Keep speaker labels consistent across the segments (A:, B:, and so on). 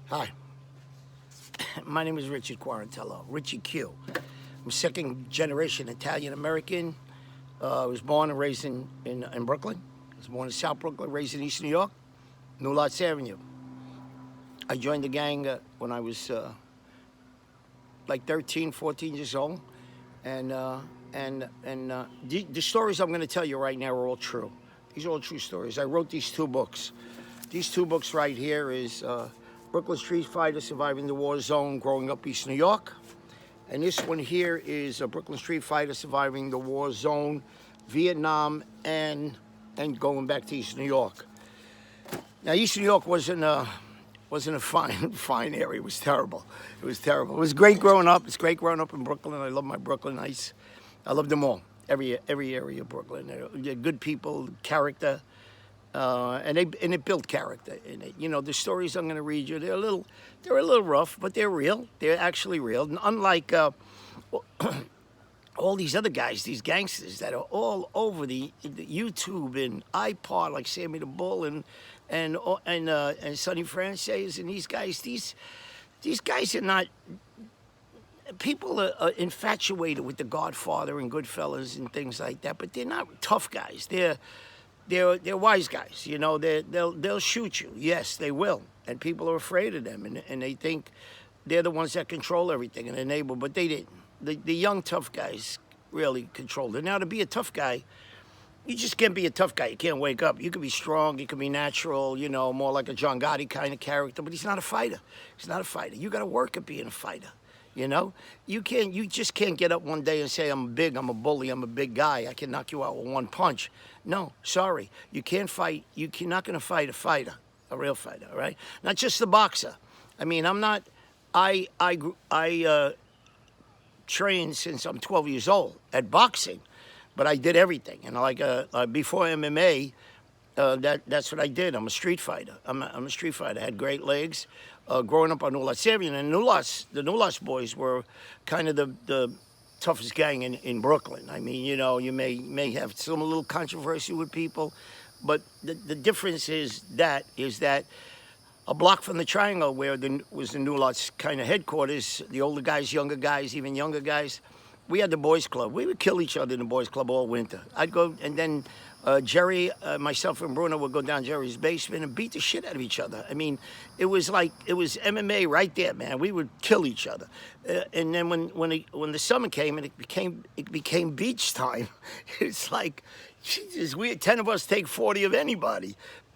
A: Hi, my name is Richard Quarantello, Richie Q. I'm second generation Italian American. I was born and raised in Brooklyn. I was born in South Brooklyn, raised in East New York, New Lots Avenue. I joined the gang when I was like 13, 14 years old. And the stories I'm going to tell you right now are all true. These are all true stories. I wrote these two books. These two books right here is Brooklyn Street Fighter, Surviving the War Zone, Growing Up East New York. And this one here is a Brooklyn Street Fighter, Surviving the War Zone, Vietnam, and going back to East New York. Now, East New York wasn't a fine area. It was terrible. It was terrible. It was great growing up. It's great growing up in Brooklyn. I love my Brooklynites. I love them all. Every area of Brooklyn. They're good people, character, and it built character in it. You know, the stories I'm going to read you, they're a little rough, but they're real. They're actually real. And unlike all these other guys, these gangsters that are all over the YouTube and iPod, like Sammy the Bull and Sonny Francis, and these guys are not. People are infatuated with The Godfather and Goodfellas and things like that, but they're not tough guys. They're wise guys. You know, they'll shoot you. Yes, they will, and people are afraid of them, and they think they're the ones that control everything and enable. But they didn't. The young tough guys really controlled it. Now, to be a tough guy, you just can't be a tough guy. You can't wake up. You can be strong. You can be natural. You know, more like a John Gotti kind of character. But he's not a fighter. He's not a fighter. You got to work at being a fighter. You know, you just can't get up one day and say, I'm big, I'm a bully, I'm a big guy, I can knock you out with one punch. No, sorry, you can't fight. You're not going to fight a fighter, a real fighter, all right? Not just the boxer. I mean, I trained since I'm 12 years old at boxing, but I did everything. And like before MMA, that's what I did. I'm a street fighter. I'm a street fighter. I had great legs. Growing up on New Lots Avenue, and the New Lots boys were kind of the toughest gang in Brooklyn. I mean, you know, you may have some little controversy with people, but the difference is that a block from the Triangle, where was the New Lots kind of headquarters, the older guys, younger guys, even younger guys, we had the boys club. We would kill each other in the boys club all winter. I'd go, and then Jerry, myself and Bruno would go down Jerry's basement and beat the shit out of each other. I mean, it was MMA right there, man. We would kill each other. And then when the summer came and it became beach time, it's like, Jesus, 10 of us take 40 of anybody.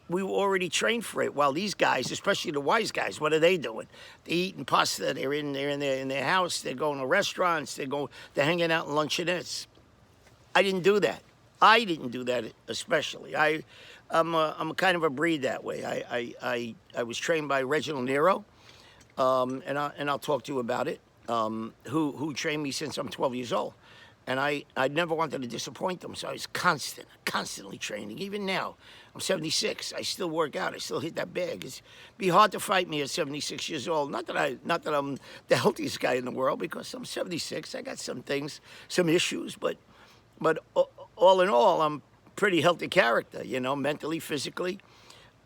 A: We were already trained for it. While these guys, especially the wise guys, what are they doing? They're eating pasta. They're in their house. They're going to restaurants. They're hanging out in luncheonettes. I didn't do that. I didn't do that especially. I'm a kind of a breed that way. I was trained by Reginald Nero, and I'll talk to you about it. Who trained me since I'm 12 years old, and I never wanted to disappoint them, so I was constantly training. Even now, I'm 76. I still work out. I still hit that bag. It'd be hard to fight me at 76 years old. Not that I'm the healthiest guy in the world, because I'm 76. I got some things, some issues, but all in all, I'm pretty healthy character, you know, mentally, physically.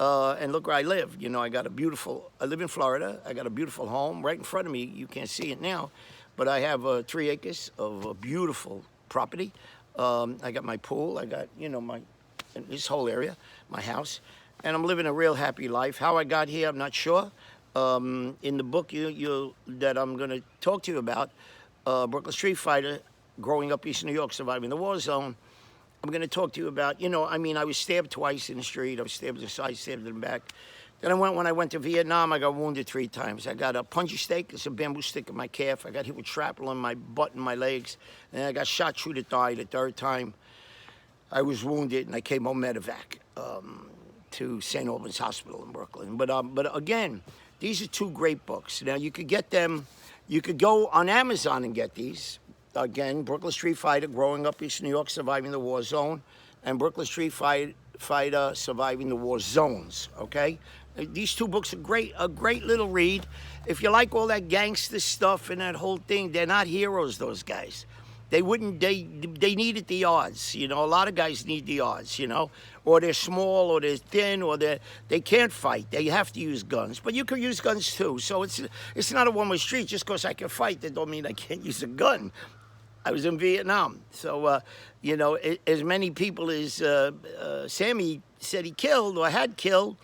A: And look where I live. You know, I live in Florida. I got a beautiful home right in front of me. You can't see it now, but I have 3 acres of a beautiful property. I got my pool. I got, you know, this whole area, my house. And I'm living a real happy life. How I got here, I'm not sure. In the book that I'm going to talk to you about, Brooklyn Street Fighter, Growing Up East New York, Surviving the War Zone, I'm going to talk to you about, you know, I mean, I was stabbed twice in the street. I was stabbed in the side, stabbed in the back. Then when I went to Vietnam, I got wounded 3 times. I got a punji stake, it's a bamboo stick in my calf. I got hit with shrapnel in my butt and my legs. And I got shot through the thigh the 3rd time. I was wounded, and I came home medevac to St. Albans Hospital in Brooklyn. But again, these are 2 great books. Now, you could get them, you could go on Amazon and get these. Again, Brooklyn Street Fighter, Growing Up East New York, Surviving the War Zone, and Brooklyn Street Fighter, Surviving the War Zones, okay? These 2 books are a great little read. If you like all that gangster stuff and that whole thing, they're not heroes, those guys. They wouldn't. They needed the odds. You know, a lot of guys need the odds. You know, or they're small, or they're thin, or they can't fight. They have to use guns. But you can use guns too. So it's not a one-way street. Just because I can fight, that don't mean I can't use a gun. I was in Vietnam, so you know, as many people as Sammy said he killed or had killed.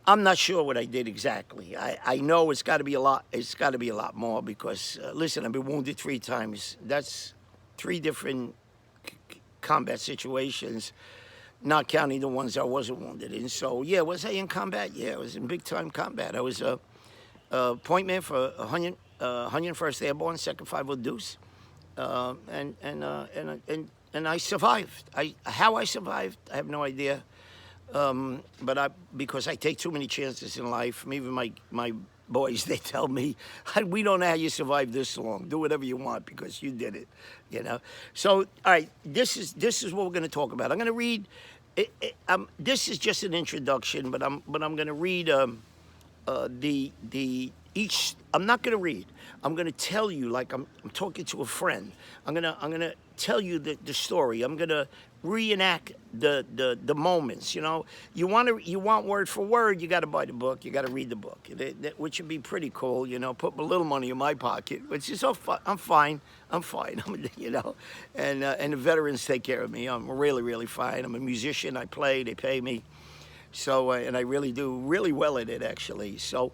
A: I'm not sure what I did exactly. I know it's got to be a lot. It's got to be a lot more because listen, I've been wounded 3 times. That's 3 different combat situations, not counting the ones I wasn't wounded in. So yeah, was I in combat? Yeah, I was in big time combat. I was a point man for 101st Airborne, 2nd 5 Deuce, and I survived. How I survived, I have no idea. But because I take too many chances in life. Even my boys, they tell me, we don't know how you survived this long. Do whatever you want because you did it, you know. So, all right, this is what we're going to talk about. I'm going to read. This is just an introduction, but I'm going to read each. I'm not going to read. I'm going to tell you like I'm talking to a friend. I'm gonna tell you the story. I'm going to reenact the moments. You know, you want word for word, you got to buy the book, you got to read the book, which would be pretty cool. You know, put a little money in my pocket, which is I'm fine. You know, and the veterans take care of me. I'm really fine. I'm a musician. I play. They pay me. So and I really do really well at it actually. So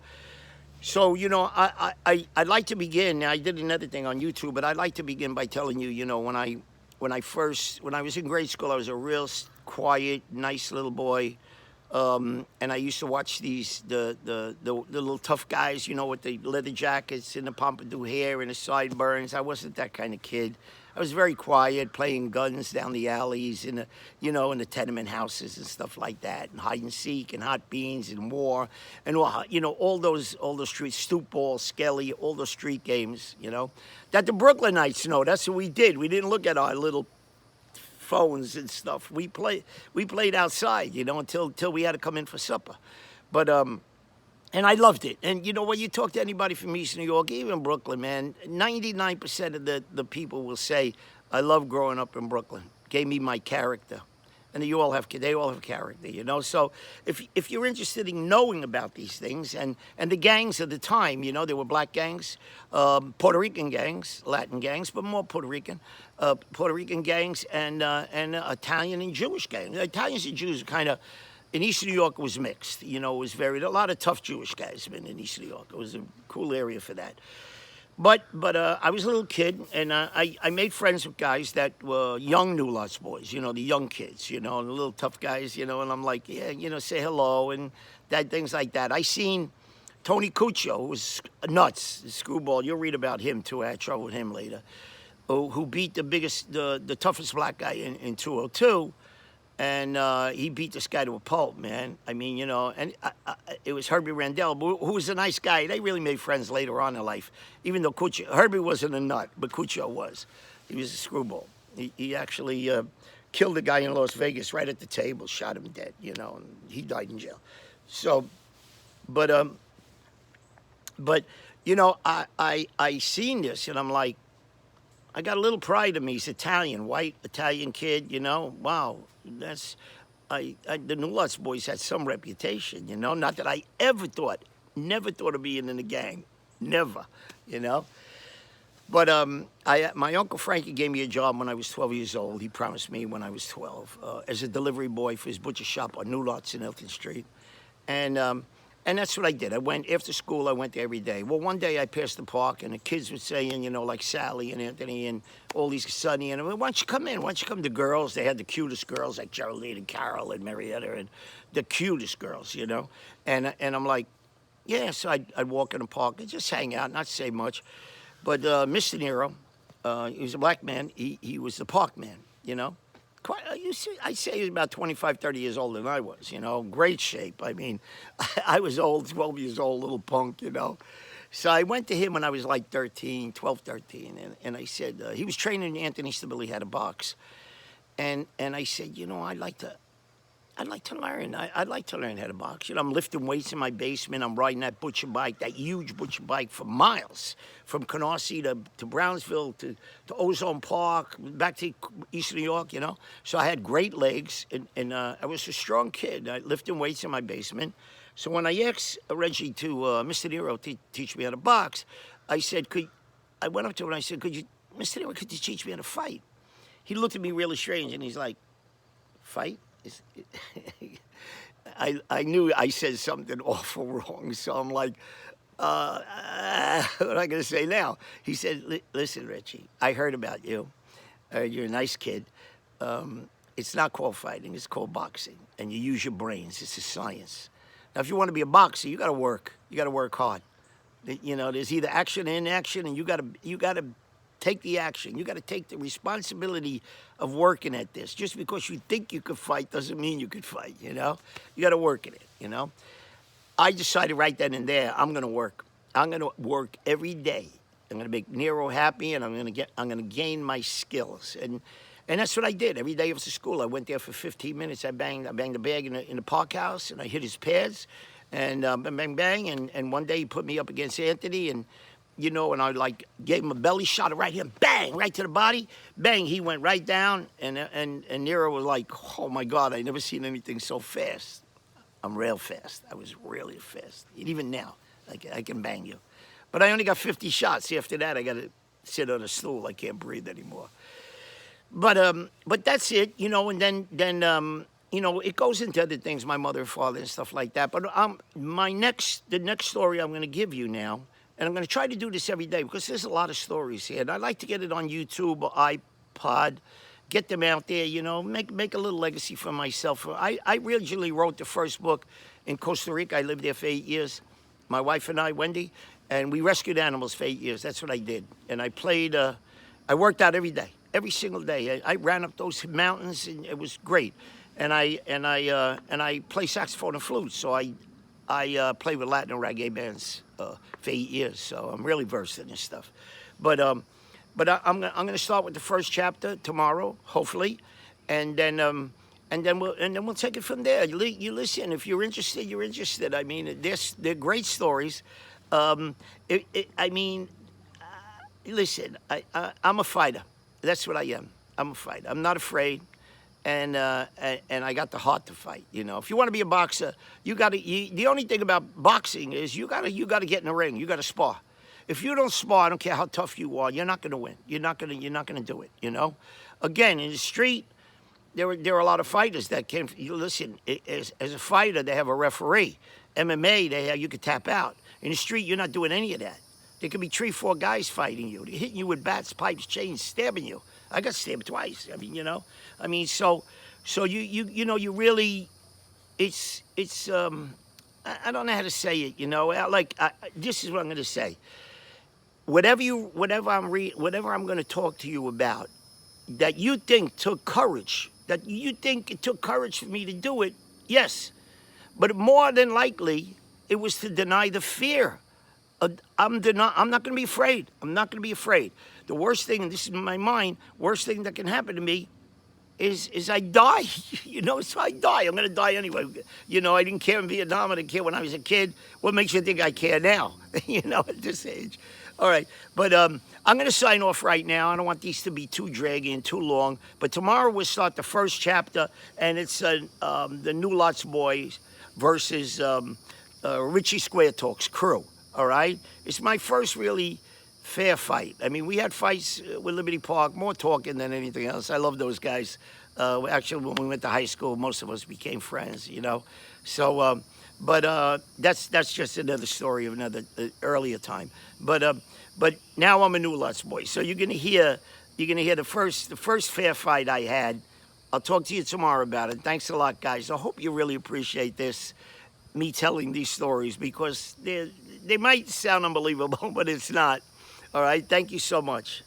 A: you know, I'd like to begin. I did another thing on YouTube, but I'd like to begin by telling you, you know, when I was in grade school, I was a real quiet, nice little boy, and I used to watch the little tough guys, you know, with the leather jackets and the pompadour hair and the sideburns. I wasn't that kind of kid. I was very quiet, playing guns down the alleys in the tenement houses and stuff like that, and hide and seek and hot beans and war, and you know, all those street stoop ball, skelly, all those street games, you know, that the Brooklynites know. That's what we did. We didn't look at our little phones and stuff. We played outside, you know, until we had to come in for supper, but and I loved it. And you know, when you talk to anybody from East New York, even Brooklyn, man, 99% of the people will say, I love growing up in Brooklyn. Gave me my character. And they all have character, you know. So if you're interested in knowing about these things and the gangs of the time, you know, there were black gangs, Puerto Rican gangs, Latin gangs, but more Puerto Rican gangs, and Italian and Jewish gangs. Italians and Jews are kind of, in East New York, it was mixed. You know, it was a lot of tough Jewish guys been in East New York. It was a cool area for that. But I was a little kid, and I made friends with guys that were young New Lots boys, you know, the young kids, you know, and the little tough guys, you know, and I'm like, yeah, you know, say hello and things like that. I seen Tony Cuccio, who was nuts, screwball. You'll read about him, too. I had trouble with him later, who beat the toughest black guy in 202. And he beat this guy to a pulp, man. I mean, you know, and it was Herbie Randell, who was a nice guy. They really made friends later on in life, even though Herbie wasn't a nut, but Cuccio was. He was a screwball. He actually killed a guy in Las Vegas right at the table, shot him dead, you know, and he died in jail. So, but you know, I seen this, and I'm like, I got a little pride in me. He's Italian, white Italian kid, you know. Wow, the New Lots boys had some reputation, you know. Not that I never thought of being in a gang, never, you know. But my Uncle Frankie gave me a job when I was 12 years old. He promised me when I was 12 as a delivery boy for his butcher shop on New Lots in Elton Street, and that's what I did. I went after school. I went there every day. Well, one day I passed the park, and the kids were saying, you know, like Sally and Anthony and all these Sonny, and I went, why don't you come in? Why don't you come? The girls, they had the cutest girls like Geraldine and Carol and Marietta, and the cutest girls, you know. And I'm like, yeah. So I'd walk in the park and just hang out, not say much. But Mr. Nero, he was a black man. He was the park man, you know. I'd say he was about 25, 30 years older than I was, you know, great shape. I mean, I was old, 12 years old, little punk, you know. So I went to him when I was like 13, and I said, he was training Anthony Stabile how to box. And I said, you know, I'd like to I'd like to learn. I'd like to learn how to box. You know, I'm lifting weights in my basement. I'm riding that butcher bike, that huge butcher bike for miles, from Canarsie to Brownsville to Ozone Park, back to East New York, you know. So I had great legs, and I was a strong kid, lifting weights in my basement. So when I asked Reggie to, Mr. Nero, to teach me how to box, I said, I went up to him and I said, Mr. Nero, could you teach me how to fight? He looked at me really strange, and he's like, fight? I knew I said something awful wrong, so I'm like, what am I going to say now? He said, listen, Richie, I heard about you. You're a nice kid. It's not called fighting, it's called boxing. And you use your brains, it's a science. Now, if you want to be a boxer, you got to work. You got to work hard. You know, there's either action and inaction, and you got to take the action. You got to take the responsibility of working at this. Just because you think you could fight doesn't mean you could fight, you know? You got to work at it, you know? I decided right then and there, I'm going to work. I'm going to work every day. I'm going to make Nero happy, and I'm going to gain my skills. And that's what I did. Every day after school, I went there for 15 minutes. I banged the bag in the park house, and I hit his pads, and bang, bang. And one day he put me up against Anthony, and you know, and I like gave him a belly shot right here, bang, right to the body, bang. He went right down, and Nero was like, "Oh my God, I never seen anything so fast." I'm real fast. I was really fast. Even now, I can bang you, but I only got 50 shots. After that, I got to sit on a stool. I can't breathe anymore. But that's it, you know. And then you know, it goes into other things, my mother, father, and stuff like that. But the next story I'm going to give you now. And I'm going to try to do this every day because there's a lot of stories here. And I'd like to get it on YouTube or iPod, get them out there, you know, make a little legacy for myself. I originally wrote the first book in Costa Rica. I lived there for 8 years. My wife and I, Wendy, and we rescued animals for 8 years. That's what I did. And I played, I worked out every day, every single day. I ran up those mountains, and it was great. And I play saxophone and flute, so I played with Latin and reggae bands for 8 years, so I'm really versed in this stuff. But I'm going to start with the first chapter tomorrow, hopefully, and then we'll take it from there. You listen. If you're interested, you're interested. I mean, they're great stories. Listen. I'm a fighter. That's what I am. I'm a fighter. I'm not afraid. And I got the heart to fight. You know, if you want to be a boxer, the only thing about boxing is you gotta get in the ring. You gotta spar. If you don't spar, I don't care how tough you are, you're not gonna win. You're not gonna do it. You know, again, in the street, there are a lot of fighters that can. You listen, as a fighter, they have a referee. MMA, you could tap out. In the street, you're not doing any of that. There could be 3, 4 guys fighting you. They're hitting you with bats, pipes, chains, stabbing you. I got stabbed twice. I mean, you know. I mean, so you know, you really, it's I don't know how to say it. You know, this is what I'm going to say. Whatever I'm going to talk to you about, that you think took courage, that you think it took courage for me to do it, yes, but more than likely, it was to deny the fear. I'm not going to be afraid. I'm not going to be afraid. The worst thing, and this is in my mind, worst thing that can happen to me is I die. You know, so I die. I'm going to die anyway. You know, I didn't care in Vietnam. I didn't care when I was a kid. What makes you think I care now? You know, at this age. All right. But I'm going to sign off right now. I don't want these to be too draggy and too long. But tomorrow we'll start the first chapter, and it's the New Lots Boys versus Richie Square Talks crew. All right? It's my first really fair fight. I mean, we had fights with Liberty Park, more talking than anything else. I love those guys. Actually, when we went to high school, most of us became friends, you know. So, but that's just another story of another earlier time. But now I'm a New Lots boy. So you're gonna hear the first fair fight I had. I'll talk to you tomorrow about it. Thanks a lot, guys. I hope you really appreciate this, me telling these stories, because they might sound unbelievable, but it's not. All right, thank you so much.